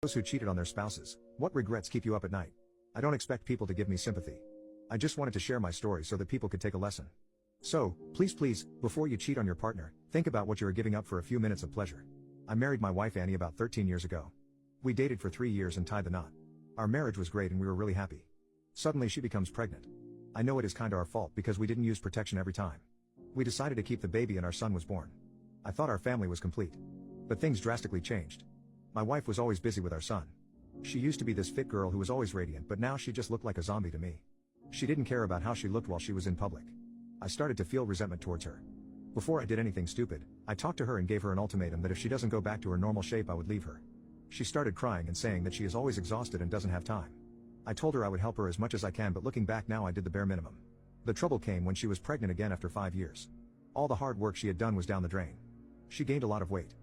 Those who cheated on their spouses, what regrets keep you up at night? I don't expect people to give me sympathy. I just wanted to share my story so that people could take a lesson. So, please, before you cheat on your partner, think about what you are giving up for a few minutes of pleasure. I married my wife Annie about 13 years ago. We dated for 3 years and tied the knot. Our marriage was great and we were really happy. Suddenly she becomes pregnant. I know it is kinda our fault because we didn't use protection every time. We decided to keep the baby and our son was born. I thought our family was complete. But things drastically changed. My wife was always busy with our son. She used to be this fit girl who was always radiant, but now she just looked like a zombie to me. She didn't care about how she looked while she was in public. I started to feel resentment towards her. Before I did anything stupid, I talked to her and gave her an ultimatum that if she doesn't go back to her normal shape I would leave her. She started crying and saying that she is always exhausted and doesn't have time. I told her I would help her as much as I can, but looking back now I did the bare minimum. The trouble came when she was pregnant again after 5 years. All the hard work she had done was down the drain. She gained a lot of weight.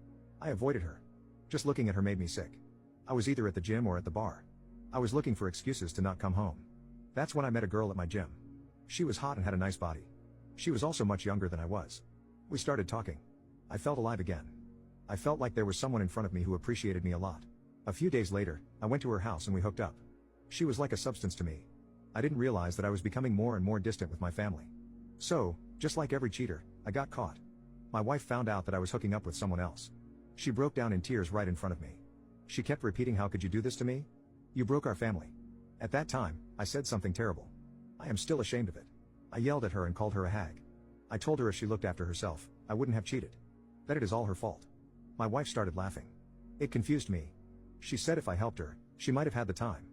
I avoided her. Just looking at her made me sick. I was either at the gym or at the bar. I was looking for excuses to not come home. That's when I met a girl at my gym. She was hot and had a nice body. She was also much younger than I was. We started talking. I felt alive again. I felt like there was someone in front of me who appreciated me a lot. A few days later, I went to her house and we hooked up. She was like a substance to me. I didn't realize that I was becoming more and more distant with my family. So, just like every cheater, I got caught. My wife found out that I was hooking up with someone else. She broke down in tears right in front of me. She kept repeating, "How could you do this to me? You broke our family." At that time, I said something terrible. I am still ashamed of it. I yelled at her and called her a hag. I told her if she looked after herself, I wouldn't have cheated. That it is all her fault. My wife started laughing. It confused me. She said if I helped her, she might have had the time.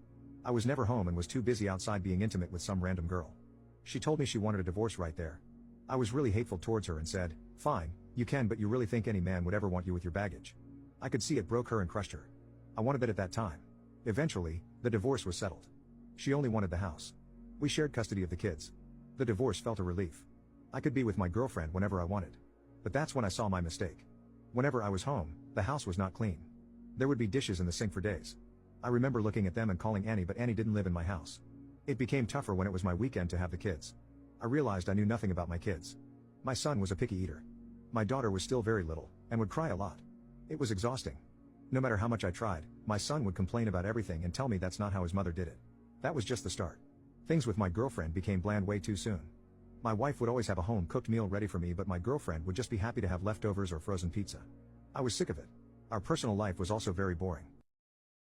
I was never home and was too busy outside being intimate with some random girl. She told me she wanted a divorce right there. I was really hateful towards her and said, "Fine, you can, but you really think any man would ever want you with your baggage?" I could see it broke her and crushed her. I wanted it at that time. Eventually, the divorce was settled. She only wanted the house. We shared custody of the kids. The divorce felt a relief. I could be with my girlfriend whenever I wanted. But that's when I saw my mistake. Whenever I was home, the house was not clean. There would be dishes in the sink for days. I remember looking at them and calling Annie, but Annie didn't live in my house. It became tougher when it was my weekend to have the kids. I realized I knew nothing about my kids. My son was a picky eater. My daughter was still very little, and would cry a lot. It was exhausting. No matter how much I tried, my son would complain about everything and tell me that's not how his mother did it. That was just the start. Things with my girlfriend became bland way too soon. My wife would always have a home-cooked meal ready for me, but my girlfriend would just be happy to have leftovers or frozen pizza. I was sick of it. Our personal life was also very boring.